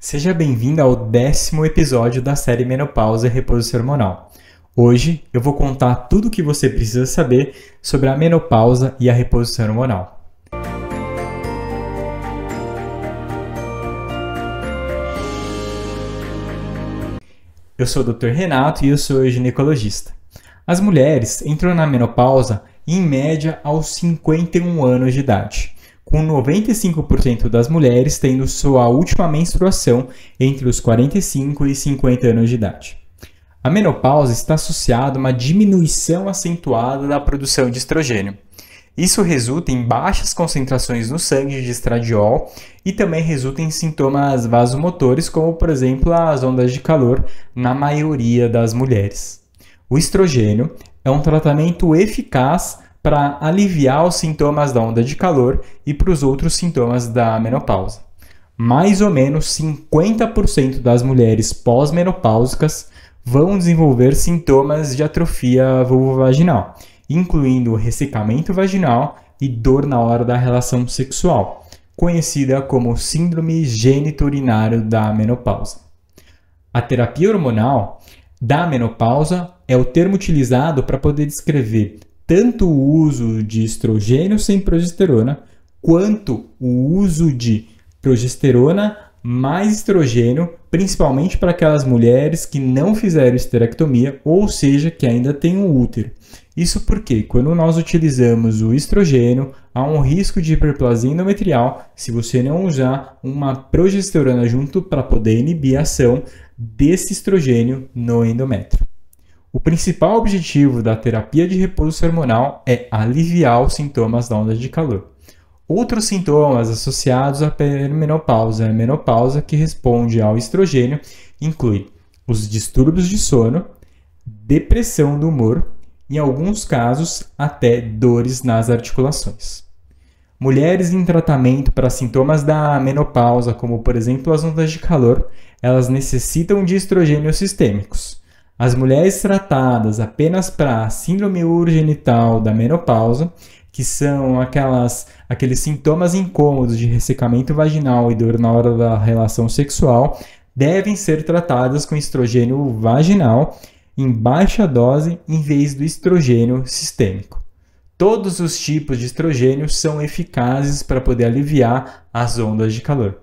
Seja bem-vindo ao 10º episódio da série Menopausa e Reposição Hormonal. Hoje eu vou contar tudo o que você precisa saber sobre a menopausa e a reposição hormonal. Eu sou o Dr. Renato e eu sou ginecologista. As mulheres entram na menopausa em média aos 51 anos de idade, com 95% das mulheres tendo sua última menstruação entre os 45 e 50 anos de idade. A menopausa está associada a uma diminuição acentuada da produção de estrogênio. Isso resulta em baixas concentrações no sangue de estradiol e também resulta em sintomas vasomotores, como por exemplo as ondas de calor na maioria das mulheres. O estrogênio é um tratamento eficaz para aliviar os sintomas da onda de calor e para os outros sintomas da menopausa. Mais ou menos 50% das mulheres pós-menopáusicas vão desenvolver sintomas de atrofia vulvovaginal, incluindo ressecamento vaginal e dor na hora da relação sexual, conhecida como síndrome genitorinário da menopausa. A terapia hormonal da menopausa é o termo utilizado para poder descrever tanto o uso de estrogênio sem progesterona, quanto o uso de progesterona mais estrogênio, principalmente para aquelas mulheres que não fizeram esterectomia, ou seja, que ainda têm um útero. Isso porque, quando nós utilizamos o estrogênio, há um risco de hiperplasia endometrial se você não usar uma progesterona junto para poder inibir a ação desse estrogênio no endométrio. O principal objetivo da terapia de reposição hormonal é aliviar os sintomas da onda de calor. Outros sintomas associados à perimenopausa e à menopausa que responde ao estrogênio incluem os distúrbios de sono, depressão do humor, em alguns casos até dores nas articulações. Mulheres em tratamento para sintomas da menopausa, como por exemplo as ondas de calor, elas necessitam de estrogênios sistêmicos. As mulheres tratadas apenas para a síndrome urogenital da menopausa, que são aqueles sintomas incômodos de ressecamento vaginal e dor na hora da relação sexual, devem ser tratadas com estrogênio vaginal em baixa dose em vez do estrogênio sistêmico. Todos os tipos de estrogênio são eficazes para poder aliviar as ondas de calor.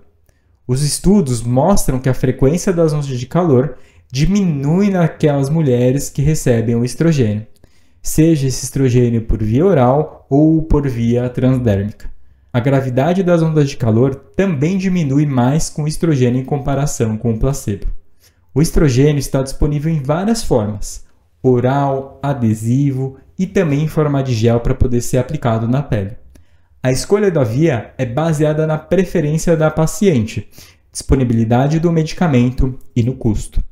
Os estudos mostram que a frequência das ondas de calor diminui naquelas mulheres que recebem o estrogênio, seja esse estrogênio por via oral ou por via transdérmica. A gravidade das ondas de calor também diminui mais com o estrogênio em comparação com o placebo. O estrogênio está disponível em várias formas: oral, adesivo e também em forma de gel para poder ser aplicado na pele. A escolha da via é baseada na preferência da paciente, disponibilidade do medicamento e no custo.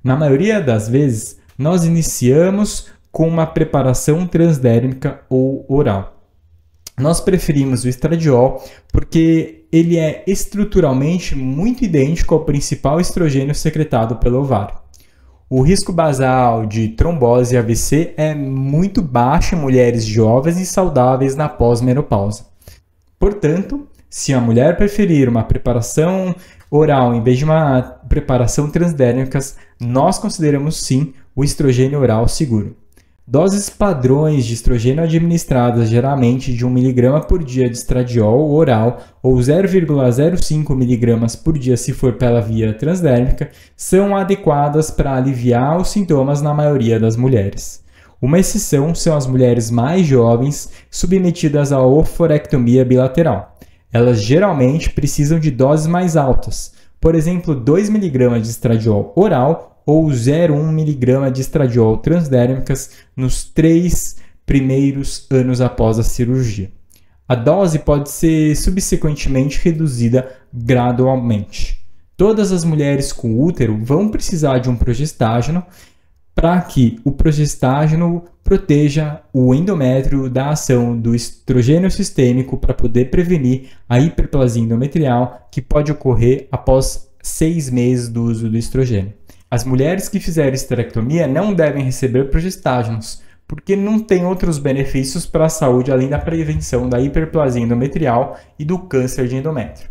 Na maioria das vezes, nós iniciamos com uma preparação transdérmica ou oral. Nós preferimos o estradiol porque ele é estruturalmente muito idêntico ao principal estrogênio secretado pelo ovário. O risco basal de trombose e AVC é muito baixo em mulheres jovens e saudáveis na pós-menopausa. Portanto, se a mulher preferir uma preparação oral em vez de uma preparação transdérmica, nós consideramos sim o estrogênio oral seguro. Doses padrões de estrogênio administradas geralmente de 1 mg por dia de estradiol oral ou 0,05 mg por dia se for pela via transdérmica são adequadas para aliviar os sintomas na maioria das mulheres. Uma exceção são as mulheres mais jovens submetidas à oforectomia bilateral. Elas geralmente precisam de doses mais altas, por exemplo, 2 mg de estradiol oral ou 0,1 mg de estradiol transdérmicas nos 3 primeiros anos após a cirurgia. A dose pode ser subsequentemente reduzida gradualmente. Todas as mulheres com útero vão precisar de um progestágeno para que o progestágeno proteja o endométrio da ação do estrogênio sistêmico para poder prevenir a hiperplasia endometrial que pode ocorrer após 6 meses do uso do estrogênio. As mulheres que fizeram esterectomia não devem receber progestágenos, porque não tem outros benefícios para a saúde além da prevenção da hiperplasia endometrial e do câncer de endométrio.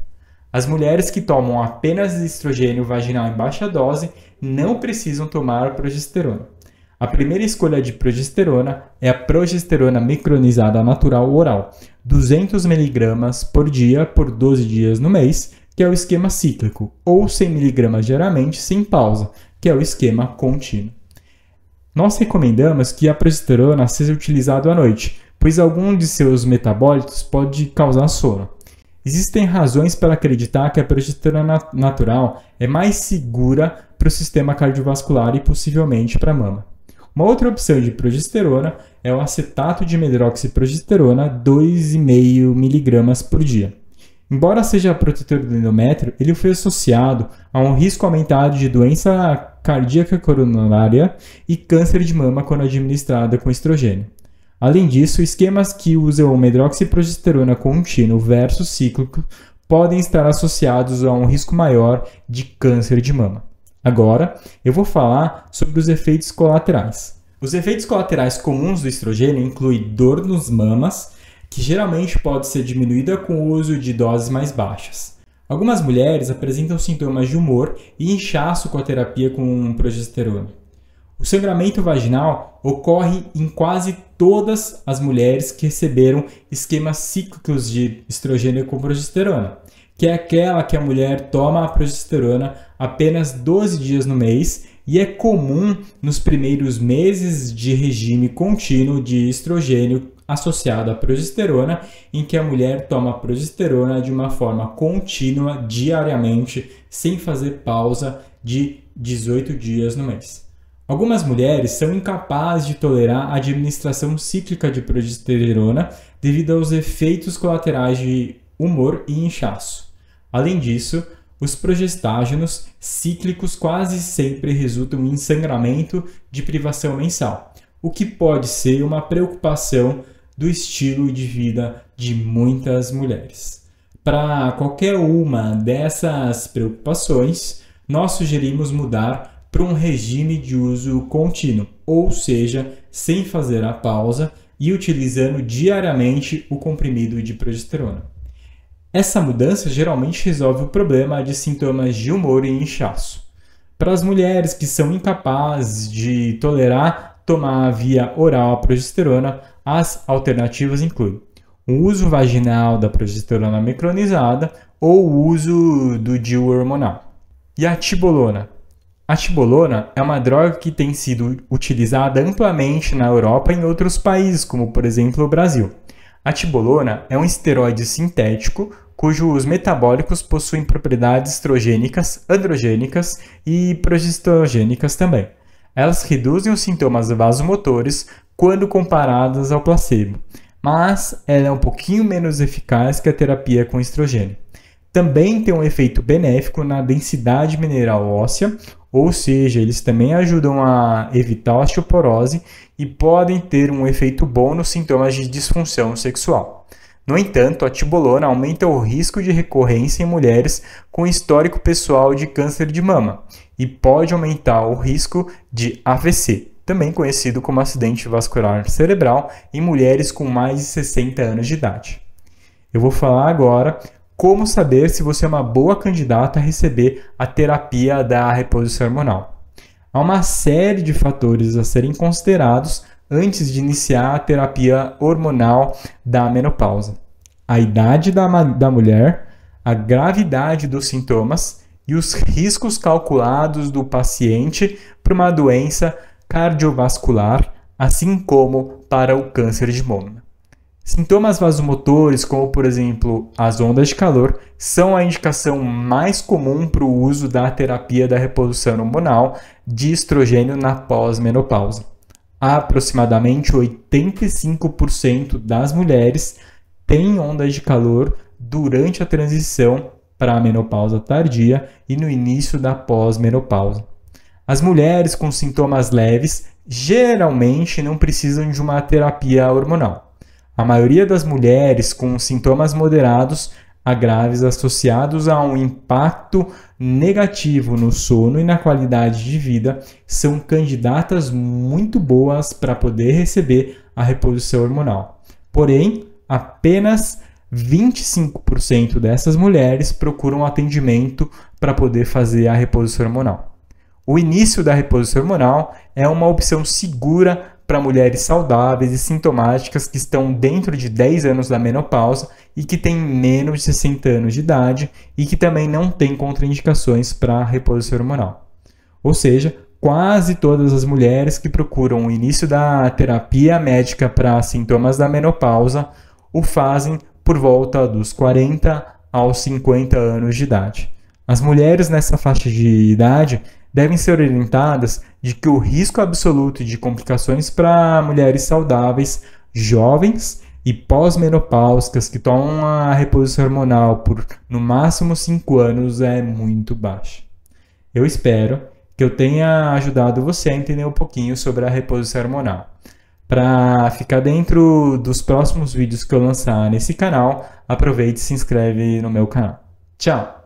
As mulheres que tomam apenas estrogênio vaginal em baixa dose não precisam tomar progesterona. A primeira escolha de progesterona é a progesterona micronizada natural oral, 200 mg por dia por 12 dias no mês, que é o esquema cíclico, ou 100 mg diariamente sem pausa, que é o esquema contínuo. Nós recomendamos que a progesterona seja utilizada à noite, pois algum de seus metabólitos pode causar sono. Existem razões para acreditar que a progesterona natural é mais segura para o sistema cardiovascular e possivelmente para a mama. Uma outra opção de progesterona é o acetato de medroxiprogesterona, 2,5 mg por dia. Embora seja protetor do endométrio, ele foi associado a um risco aumentado de doença cardíaca coronária e câncer de mama quando administrada com estrogênio. Além disso, esquemas que usam medroxiprogesterona contínuo versus cíclico podem estar associados a um risco maior de câncer de mama. Agora, eu vou falar sobre os efeitos colaterais. Os efeitos colaterais comuns do estrogênio incluem dor nos mamas, que geralmente pode ser diminuída com o uso de doses mais baixas. Algumas mulheres apresentam sintomas de humor e inchaço com a terapia com progesterona. O sangramento vaginal ocorre em quase todas as mulheres que receberam esquemas cíclicos de estrogênio com progesterona, que é aquela que a mulher toma a progesterona apenas 12 dias no mês e é comum nos primeiros meses de regime contínuo de estrogênio associado à progesterona, em que a mulher toma a progesterona de uma forma contínua, diariamente, sem fazer pausa de 18 dias no mês. Algumas mulheres são incapazes de tolerar a administração cíclica de progesterona devido aos efeitos colaterais de humor e inchaço. Além disso, os progestágenos cíclicos quase sempre resultam em sangramento de privação mensal, o que pode ser uma preocupação do estilo de vida de muitas mulheres. Para qualquer uma dessas preocupações, nós sugerimos mudar para um regime de uso contínuo, ou seja, sem fazer a pausa e utilizando diariamente o comprimido de progesterona. Essa mudança geralmente resolve o problema de sintomas de humor e inchaço. Para as mulheres que são incapazes de tolerar tomar via oral a progesterona, as alternativas incluem o uso vaginal da progesterona micronizada ou o uso do DIU hormonal. E a tibolona? A tibolona é uma droga que tem sido utilizada amplamente na Europa e em outros países, como por exemplo o Brasil. A tibolona é um esteroide sintético cujos metabólicos possuem propriedades estrogênicas, androgênicas e progesterogênicas também. Elas reduzem os sintomas vasomotores quando comparadas ao placebo, mas ela é um pouquinho menos eficaz que a terapia com estrogênio. Também tem um efeito benéfico na densidade mineral óssea, ou seja, eles também ajudam a evitar a osteoporose e podem ter um efeito bom nos sintomas de disfunção sexual. No entanto, a tibolona aumenta o risco de recorrência em mulheres com histórico pessoal de câncer de mama e pode aumentar o risco de AVC, também conhecido como acidente vascular cerebral, em mulheres com mais de 60 anos de idade. Eu vou falar agora como saber se você é uma boa candidata a receber a terapia da reposição hormonal. Há uma série de fatores a serem considerados antes de iniciar a terapia hormonal da menopausa. A idade da mulher, a gravidade dos sintomas e os riscos calculados do paciente para uma doença cardiovascular, assim como para o câncer de mama. Sintomas vasomotores, como por exemplo as ondas de calor, são a indicação mais comum para o uso da terapia da reposição hormonal de estrogênio na pós-menopausa. Aproximadamente 85% das mulheres têm ondas de calor durante a transição para a menopausa tardia e no início da pós-menopausa. As mulheres com sintomas leves geralmente não precisam de uma terapia hormonal. A maioria das mulheres com sintomas moderados a graves associados a um impacto negativo no sono e na qualidade de vida são candidatas muito boas para poder receber a reposição hormonal. Porém, apenas 25% dessas mulheres procuram atendimento para poder fazer a reposição hormonal. O início da reposição hormonal é uma opção segura para mulheres saudáveis e sintomáticas que estão dentro de 10 anos da menopausa e que têm menos de 60 anos de idade e que também não têm contraindicações para a reposição hormonal. Ou seja, quase todas as mulheres que procuram o início da terapia médica para sintomas da menopausa o fazem por volta dos 40 aos 50 anos de idade. As mulheres nessa faixa de idade devem ser orientadas de que o risco absoluto de complicações para mulheres saudáveis, jovens e pós-menopáusicas que tomam a reposição hormonal por no máximo 5 anos é muito baixo. Eu espero que eu tenha ajudado você a entender um pouquinho sobre a reposição hormonal. Para ficar dentro dos próximos vídeos que eu lançar nesse canal, aproveite e se inscreve no meu canal. Tchau!